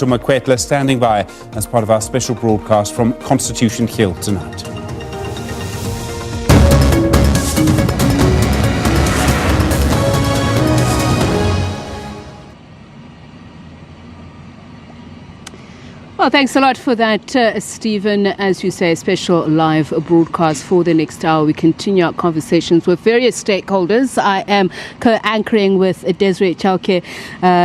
Makwetla standing by as part of our special broadcast from Constitution Hill tonight. Well, thanks a lot for that, Stephen. As you say, a special live broadcast for the next hour. We continue our conversations with various stakeholders. I am co-anchoring with Desiree Chauke,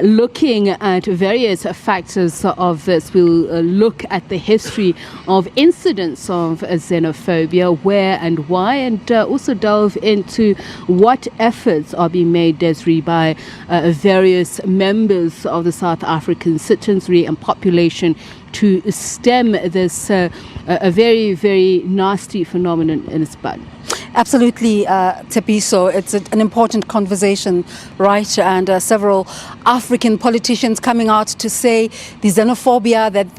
looking at various factors of this. We'll look at the history of incidents of xenophobia, where and why, and also delve into what efforts are being made, Desiree, by various members of the South African citizenry and population to stem this a very, very nasty phenomenon in its bud. Absolutely, Tepiso. It's an important conversation, right? And several African politicians coming out to say the xenophobia that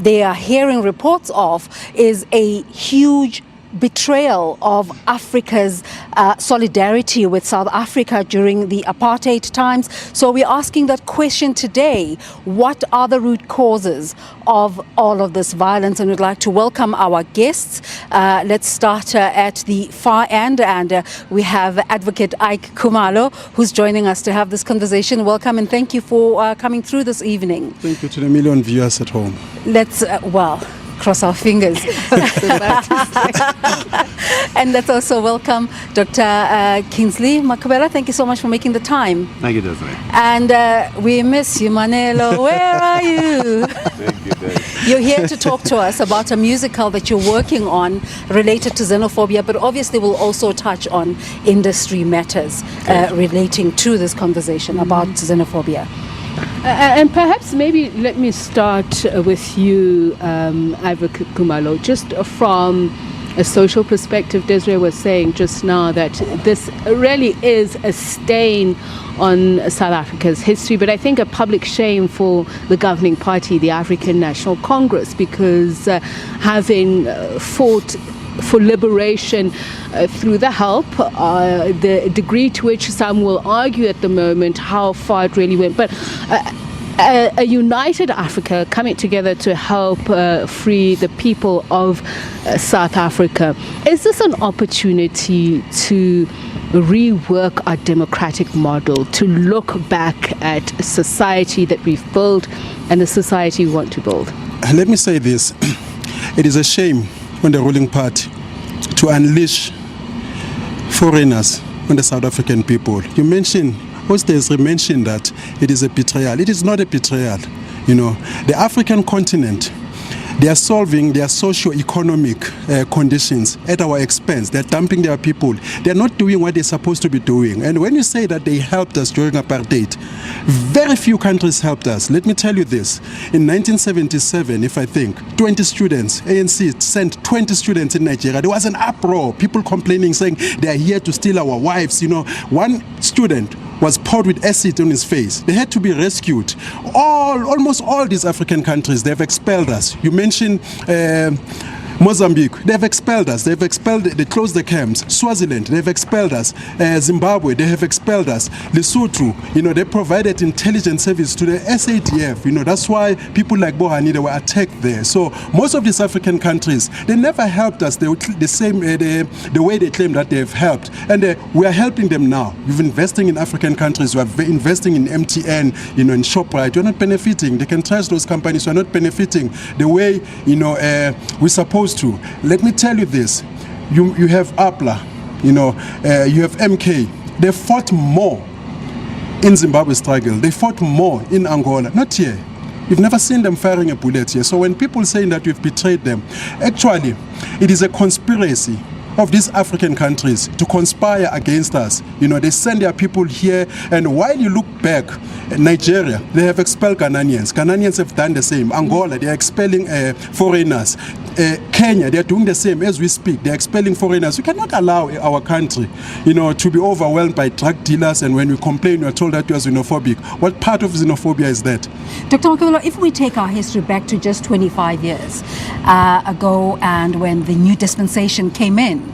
they are hearing reports of is a huge betrayal of Africa's solidarity with South Africa during the apartheid times. So we're asking that question today. What are the root causes of all of this violence? And we'd like to welcome our guests. Let's start at the far end, and we have Advocate Ike Khumalo, who's joining us to have this conversation. Welcome and thank you for coming through this evening. Thank you to the million viewers at home. Let's, cross our fingers. And let's also welcome Dr. Kingsley Makhubela. Thank you so much for making the time. Thank you, Desiree. And we miss you, Manelo. Where are you? Thank you, Desiree. You're here to talk to us about a musical that you're working on related to xenophobia, but obviously we'll also touch on industry matters relating to this conversation about xenophobia. And perhaps maybe let me start with you, Advocate Khumalo, just from a social perspective. Desiree was saying just now that this really is a stain on South Africa's history, but I think a public shame for the governing party, the African National Congress, because having fought for liberation through the help, the degree to which some will argue at the moment how far it really went, but a united Africa coming together to help free the people of South Africa. Is this an opportunity to rework our democratic model, to look back at society that we've built and the society we want to build? Let me say this. It is a shame on the ruling party to unleash foreigners on the South African people. You mentioned, Desiree mentioned that it is a betrayal. It is not a betrayal. You know, the African continent, they are solving their socio-economic conditions at our expense. They're dumping their people. They're not doing what they're supposed to be doing. And when you say that they helped us during apartheid, very few countries helped us. Let me tell you this. In 1977, if I think, 20 students, ANC sent 20 students in Nigeria. There was an uproar, people complaining, saying they are here to steal our wives. You know, one student was poured with acid on his face. They had to be rescued. Almost all these African countries, they've expelled us. You mentioned Mozambique, they've expelled us. They closed the camps. Swaziland, they've expelled us. Zimbabwe, they have expelled us. Lesotho, you know, they provided intelligence service to the SADF. You know, that's why people like Bohani, they were attacked there. So most of these African countries, they never helped us the way they claim that they've helped. And we are helping them now. We're investing in African countries. We are investing in MTN, you know, in ShopRite. You're not benefiting. They can trash those companies. We're not benefiting the way, you know, we're supposed to. Let me tell you this. You have APLA, you know, you have MK. They fought more in Zimbabwe struggle. They fought more in Angola. Not here. You've never seen them firing a bullet here. So when people saying that we've betrayed them, actually, it is a conspiracy of these African countries to conspire against us. You know, they send their people here, and while you look back, Nigeria, they have expelled Ghanaians. Ghanaians have done the same. Angola, they are expelling foreigners. Kenya, they are doing the same as we speak. They are expelling foreigners. We cannot allow our country, you know, to be overwhelmed by drug dealers, and when we complain, we are told that we are xenophobic. What part of xenophobia is that? Dr. Makhubela, if we take our history back to just 25 years ago, and when the new dispensation came in,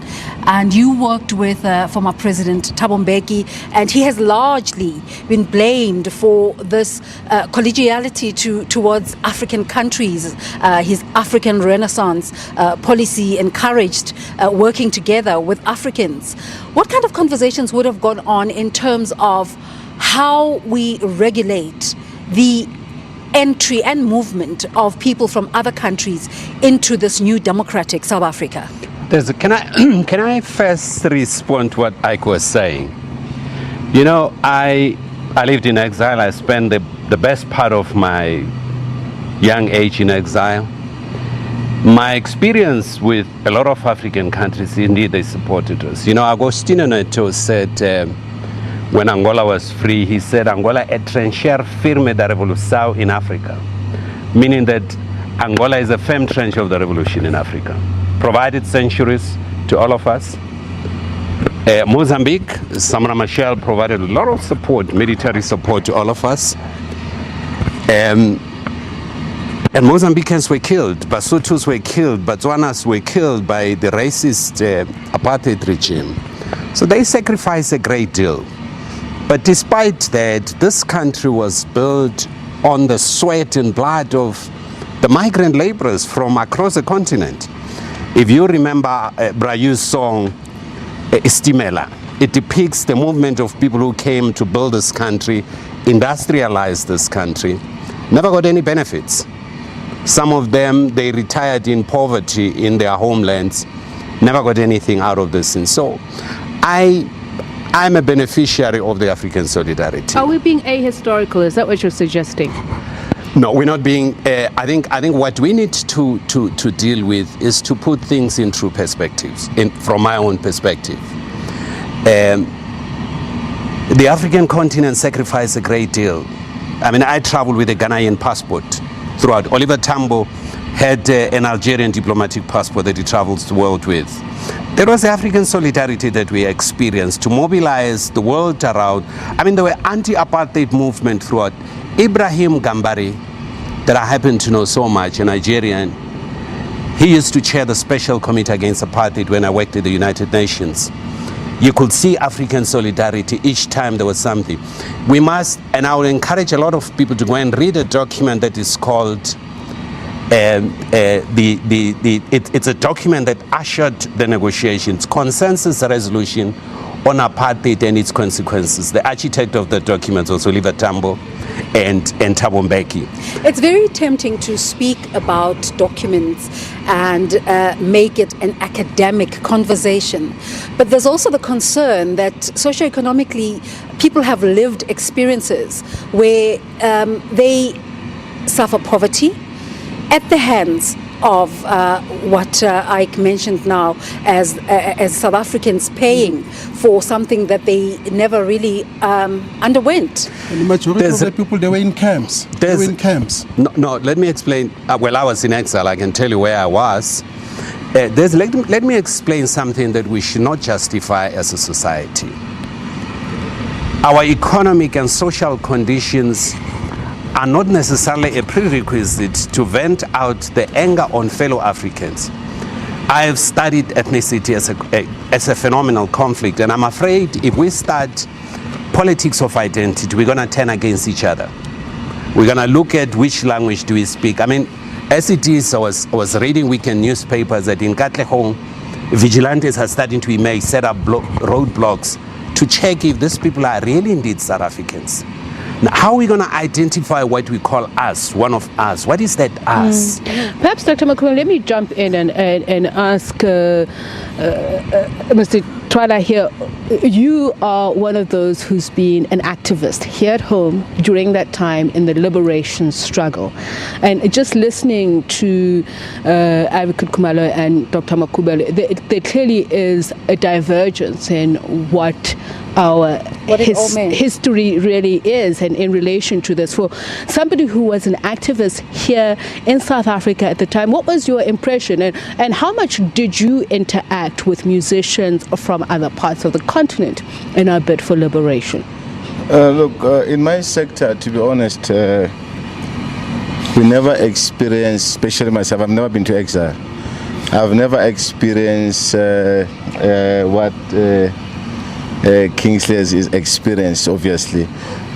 And you worked with former President Thabo Mbeki, and he has largely been blamed for this collegiality towards African countries. His African Renaissance policy encouraged working together with Africans. What kind of conversations would have gone on in terms of how we regulate the entry and movement of people from other countries into this new democratic South Africa? Can I first respond to what Ike was saying? You know, I lived in exile. I spent the best part of my young age in exile. My experience with a lot of African countries, indeed, they supported us. You know, Agostinho Neto said, when Angola was free, he said, Angola é trancher firme da revolução in Africa, meaning that Angola is a firm trench of the revolution in Africa. Provided centuries to all of us. Mozambique, Samora Machel provided a lot of support, military support to all of us. And Mozambicans were killed, Basutus were killed, Botswanas were killed by the racist apartheid regime. So they sacrificed a great deal. But despite that, this country was built on the sweat and blood of the migrant laborers from across the continent. If you remember Brayu's song, Istimela, it depicts the movement of people who came to build this country, industrialize this country, never got any benefits. Some of them, they retired in poverty in their homelands, never got anything out of this. And so I'm a beneficiary of the African solidarity. Are we being ahistorical? Is that what you're suggesting? No, we're not being. I think what we need to deal with is to put things in true perspectives. From my own perspective, the African continent sacrificed a great deal. I mean, I traveled with a Ghanaian passport throughout. Oliver Tambo had an Algerian diplomatic passport that he travels the world with. There was the African solidarity that we experienced to mobilize the world around. I mean, there were anti-apartheid movement throughout. Ibrahim Gambari, that I happen to know so much, a Nigerian, he used to chair the Special Committee Against Apartheid when I worked at the United Nations. You could see African solidarity each time there was something. We must, and I would encourage a lot of people to go and read a document that is called it's a document that ushered the negotiations, consensus resolution on apartheid and its consequences. The architect of the document was Oliver Tambo and Thabo Mbeki. It's very tempting to speak about documents and make it an academic conversation. But there's also the concern that socioeconomically people have lived experiences where they suffer poverty at the hands of what Ike mentioned now as South Africans paying for something that they never really underwent. And the majority of the people, they were in camps. No, let me explain. Well, I was in exile. I can tell you where I was. Let me explain something that we should not justify as a society. Our economic and social conditions are not necessarily a prerequisite to vent out the anger on fellow Africans. I have studied ethnicity as a phenomenal conflict, and I'm afraid if we start politics of identity, we're going to turn against each other. We're going to look at which language do we speak. I mean, as it is, I was reading weekend newspapers that in Katlehong, vigilantes are starting to be made, set up roadblocks to check if these people are really indeed South Africans. Now, how are we going to identify what we call us, one of us? What is that us? Perhaps, Dr. Makhubele, let me jump in and ask Mr. Twala here. You are one of those who's been an activist here at home during that time in the liberation struggle. And just listening to Advocate Khumalo and Dr. Makhubele, there clearly is a divergence in what our history really is, and in relation to this. For somebody who was an activist here in South Africa at the time, what was your impression, and how much did you interact with musicians from other parts of the continent in our bid for liberation? In my sector, to be honest, we never experienced, especially myself, I've never been to exile. I've never experienced what Kingsley has experienced, obviously.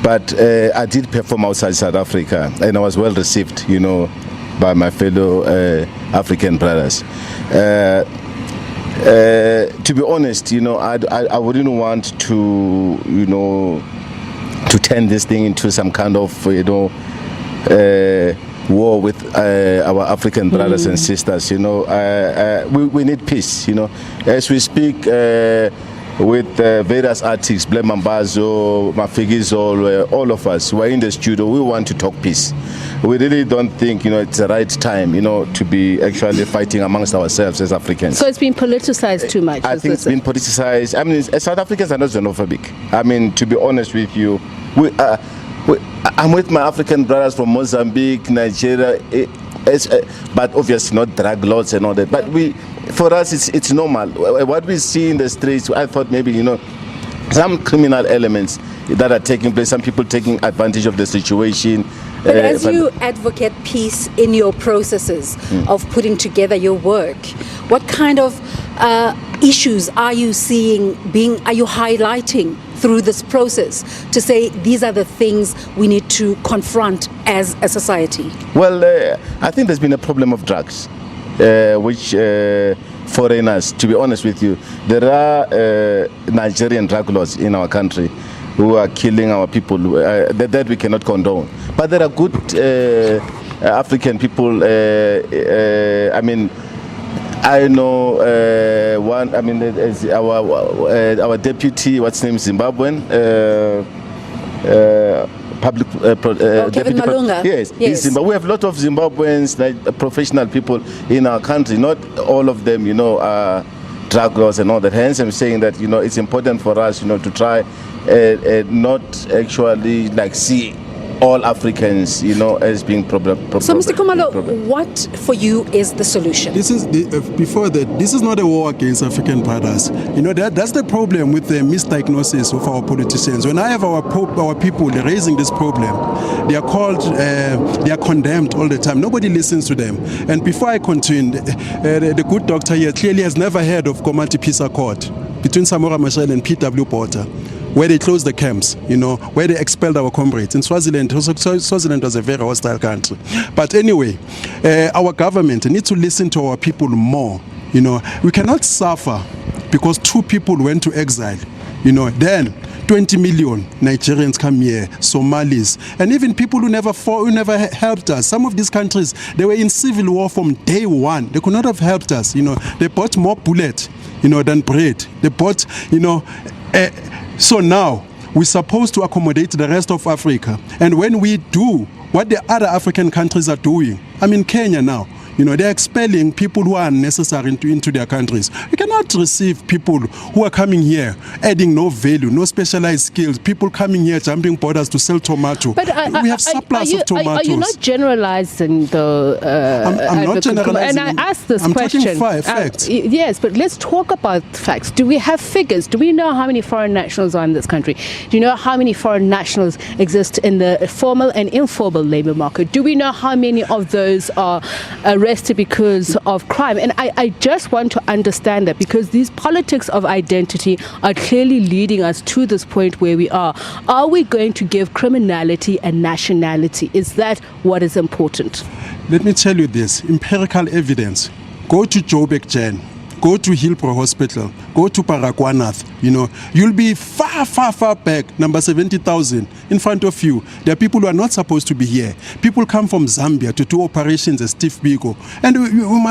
But I did perform outside South Africa, and I was well received, you know, by my fellow African brothers. To be honest, you know, I wouldn't want to, you know, to turn this thing into some kind of, you know, war with our African brothers and sisters. You know, we need peace. You know, as we speak with various artists, Blem Mambazo, Mafigizol, all of us who are in the studio, we want to talk peace. We really don't think, you know, it's the right time, you know, to be actually fighting amongst ourselves as Africans. So it's been politicized too much. I think it's been politicized. I mean, South Africans are not xenophobic. I mean, to be honest with you, I'm with my African brothers from Mozambique, Nigeria, but obviously not drug lords and all that. But for us, it's normal. What we see in the streets, I thought maybe, you know, some criminal elements that are taking place, some people taking advantage of the situation. But as you advocate peace in your processes of putting together your work, what kind of issues are you seeing are you highlighting through this process to say these are the things we need to confront as a society? Well, I think there's been a problem of drugs, which foreigners, to be honest with you, there are Nigerian drug lords in our country who are killing our people, that we cannot condone. But there are good African people, I mean, I know one, I mean, our deputy, what's his name, Zimbabwean, public Kevin Malunga. Yes. We have a lot of Zimbabweans, like professional people in our country. Not all of them, you know, are drug laws and all that. Hence, I'm saying that, you know, it's important for us, you know, to try not actually like see all Africans, you know, as being problem. So, Mr. Khumalo, what for you is the solution? This is before that. This is not a war against African brothers. You know, that's the problem with the misdiagnosis of our politicians. When I have our people raising this problem, they are called, they are condemned all the time. Nobody listens to them. And before I continue, the good doctor here clearly has never heard of Komati Peace Accord between Samora Machel and P.W. Porter, where they closed the camps, you know, where they expelled our comrades. In Swaziland, Swaziland was a very hostile country. But anyway, our government needs to listen to our people more. You know, we cannot suffer because 2 people went to exile. You know, then 20 million Nigerians come here, Somalis, and even people who never fought, who never helped us. Some of these countries, they were in civil war from day one. They could not have helped us. You know, they bought more bullets, you know, than bread. They bought, you know, so now we're supposed to accommodate the rest of Africa. And when we do what the other African countries are doing, I mean Kenya now, you know, they're expelling people who are unnecessary into their countries. We cannot receive people who are coming here, adding no value, no specialized skills, people coming here, jumping borders to sell tomato. But we have surplus of tomatoes. Are you not generalizing the... I'm not generalizing. And I asked this I'm question. talking facts. Yes, but let's talk about facts. Do we have figures? Do we know how many foreign nationals are in this country? Do you know how many foreign nationals exist in the formal and informal labor market? Do we know how many of those are arrested because of crime? And I just want to understand that, because these politics of identity are clearly leading us to this point where we are. Are we going to give criminality a nationality? Is that what is important? Let me tell you this, empirical evidence. Go to Joburg Jail, go to Hillbrow Hospital, go to Baragwanath, you know, you'll be far back, number 70,000 in front of you. There are people who are not supposed to be here. People come from Zambia to do operations as Steve Biko. And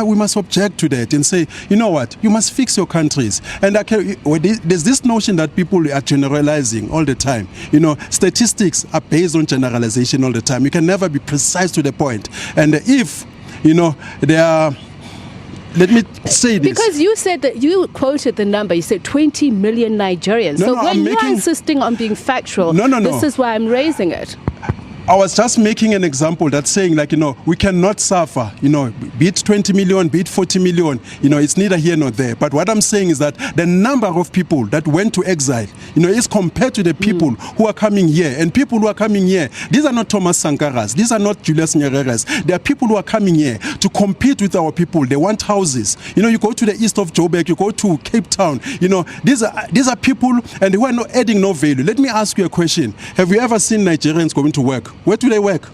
we must object to that and say, you know what, you must fix your countries. And there's this notion that people are generalizing all the time. You know, statistics are based on generalization all the time. You can never be precise to the point. And if, you know, there are... Let me say this. Because you said that you quoted the number. You said 20 million Nigerians. When you're insisting on being factual, this is why I'm raising it. I was just making an example that's saying, like, we cannot suffer, be it 20 million, be it 40 million, it's neither here nor there. But what I'm saying is that the number of people that went to exile, is compared to the people who are coming here. And people who are coming here, these are not Thomas Sankaras, these are not Julius Nyereres. They are people who are coming here to compete with our people. They want houses. You go to the east of Joburg, you go to Cape Town, these are people and who are not adding no value. Let me ask you a question. Have you ever seen Nigerians going to work? Where do they work?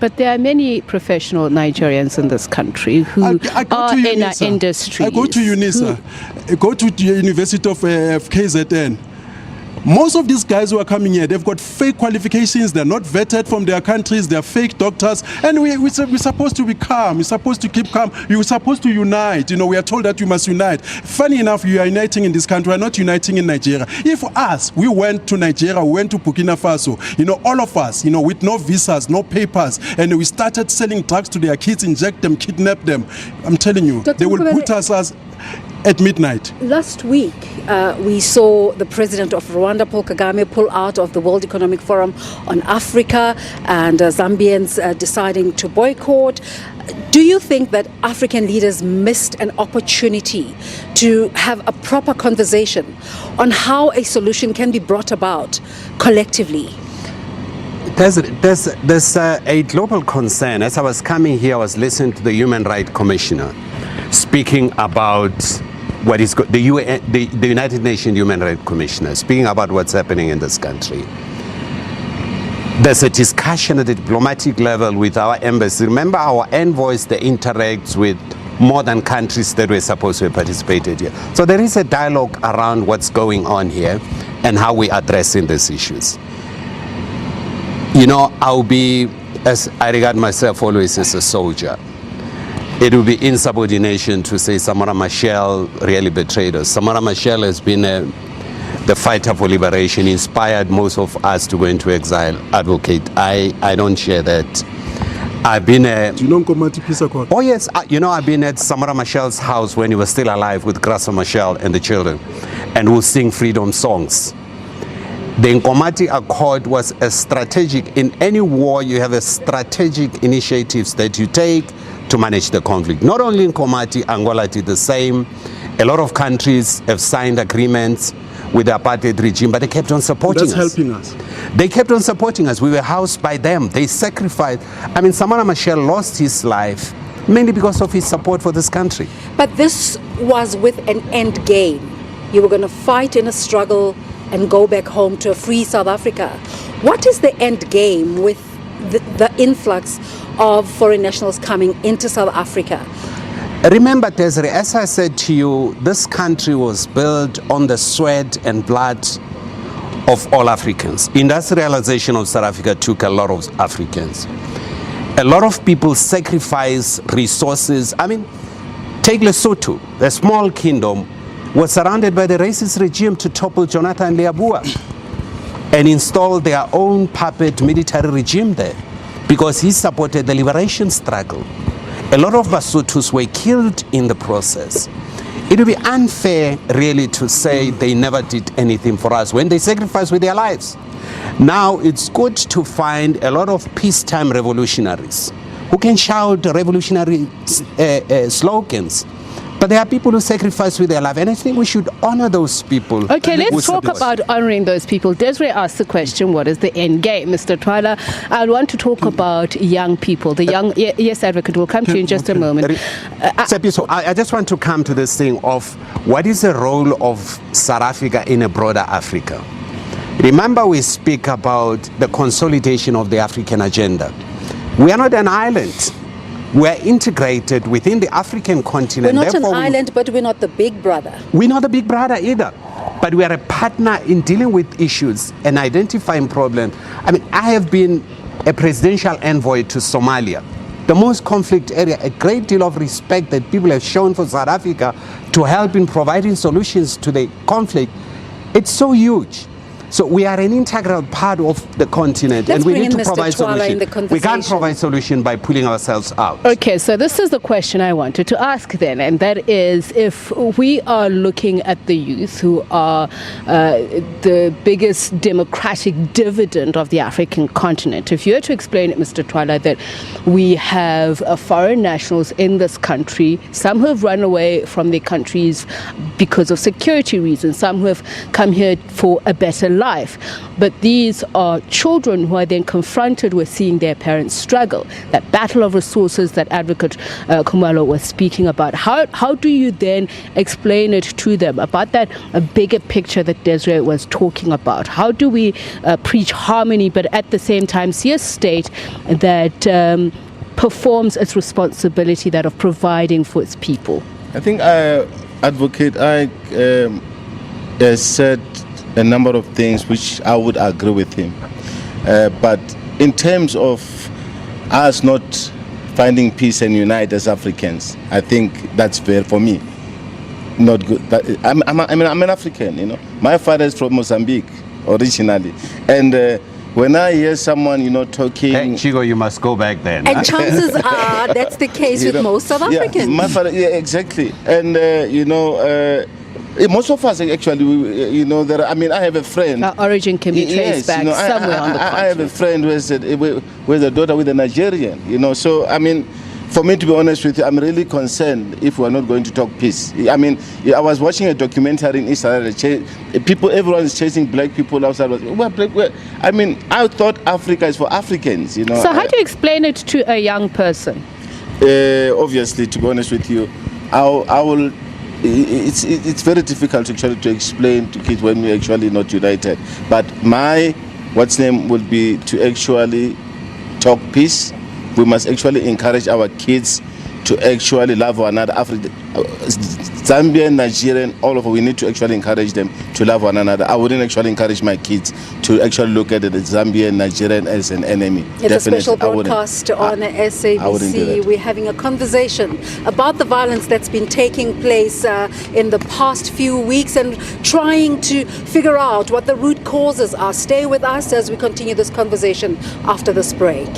But there are many professional Nigerians in this country who are in our industries. I go to UNISA, I go to the University of KZN. Most of these guys who are coming here, they've got fake qualifications. They're not vetted from their countries. They're fake doctors. And we're supposed to be calm. We're supposed to keep calm. We're supposed to unite. We are told that we must unite. Funny enough, we are uniting in this country. We're not uniting in Nigeria. If us, we went to Nigeria, we went to Burkina Faso, all of us, with no visas, no papers, and we started selling drugs to their kids, inject them, kidnap them. I'm telling you, Dr. they will put us at midnight. Last week, we saw the president of Rwanda, Paul Kagame, pull out of the World Economic Forum on Africa, and Zambians deciding to boycott. Do you think that African leaders missed an opportunity to have a proper conversation on how a solution can be brought about collectively? There's a global concern. As I was coming here, I was listening to the Human Rights Commissioner speaking about what is the United Nations Human Rights Commissioner speaking about what's happening in this country. There's a discussion at the diplomatic level with our embassy. Remember, our envoys, they interact with more than countries that were supposed to have participated here. So there is a dialogue around what's going on here and how we're addressing these issues. As I regard myself always as a soldier, it would be insubordination to say Samora Machel really betrayed us. Samora Machel has been the fighter for liberation, inspired most of us to go into exile, advocate. I don't share that. I've been Do you know Nkomati Peace Accord? Oh yes, I've been at Samora Machel's house when he was still alive with Graça Machel and the children, and we'll sing freedom songs. The Nkomati Accord was a strategic, in any war you have a strategic initiatives that you take to manage the conflict. Not only in Nkomati, Angola did the same. A lot of countries have signed agreements with the apartheid regime, but they kept on supporting us. That's helping us. They kept on supporting us. We were housed by them. They sacrificed. Samora Machel lost his life mainly because of his support for this country. But this was with an end game. You were going to fight in a struggle and go back home to a free South Africa. What is the end game with the influx of foreign nationals coming into South Africa? Remember, Desiree, as I said to you, this country was built on the sweat and blood of all Africans. Industrialization of South Africa took a lot of Africans. A lot of people sacrifice resources. Take Lesotho, a small kingdom, was surrounded by the racist regime to topple Jonathan Liabua and install their own puppet military regime there because he supported the liberation struggle. A lot of Basutus were killed in the process. It would be unfair really to say they never did anything for us when they sacrificed with their lives. Now it's good to find a lot of peacetime revolutionaries who can shout revolutionary slogans. But there are people who sacrifice with their life, and I think we should honor those people. Okay, let's talk about honoring those people. Desiree asked the question, what is the end game? Mr. Twala, I want to talk about young people. The young, yes, Advocate, we'll come to you in just a moment. So I just want to come to this thing of what is the role of South Africa in a broader Africa. Remember, we speak about the consolidation of the African agenda. We are not an island. We're integrated within the African continent. We're not an island, but we're not the big brother. We're not the big brother either. But we are a partner in dealing with issues and identifying problems. I have been a presidential envoy to Somalia, the most conflict area. A great deal of respect that people have shown for South Africa to help in providing solutions to the conflict. It's so huge. So we are an integral part of the continent, Let's and we bring need in to Mr. provide Twala in the solution. We can't conversation. provide solution by pulling ourselves out. Okay, so this is the question I wanted to ask then, and that is, if we are looking at the youth who are the biggest democratic dividend of the African continent, if you were to explain it, Mr. Twala, that we have foreign nationals in this country, some who have run away from their countries because of security reasons, some who have come here for a better life, but these are children who are then confronted with seeing their parents struggle, that battle of resources that Advocate Khumalo was speaking about. How do you then explain it to them about that bigger picture that Desiree was talking about? How do we preach harmony but at the same time see a state that performs its responsibility, that of providing for its people? I think Advocate said a number of things which I would agree with him. But in terms of us not finding peace and unite as Africans, I think that's fair for me. Not good. But I'm an African, you know. My father is from Mozambique originally, and when I hear someone, you know, talking, Hey, Chigo, you must go back then. And chances are that's the case you with know, most South yeah, Africans. my father, yeah, exactly. And most of us actually, you know, I have a friend. Our origin can be traced back somewhere on the continent. I have a friend who has a daughter with a Nigerian, you know. So, I mean, for me, to be honest with you, I'm really concerned if we're not going to talk peace. I mean, I was watching a documentary in Israel. Everyone is chasing black people outside. I mean, I thought Africa is for Africans, you know. So how do you explain it to a young person? Obviously, to be honest with you, I will. It's very difficult actually to explain to kids when we're actually not united. But my would be to actually talk peace. We must actually encourage our kids to actually love one another. Zambian, Nigerian, all of us, we need to actually encourage them to love one another. I wouldn't actually encourage my kids to actually look at the Zambian, Nigerian as an enemy. It's Definitely, a special broadcast on I wouldn't do SABC. that. We're having a conversation about the violence that's been taking place in the past few weeks and trying to figure out what the root causes are. Stay with us as we continue this conversation after this break.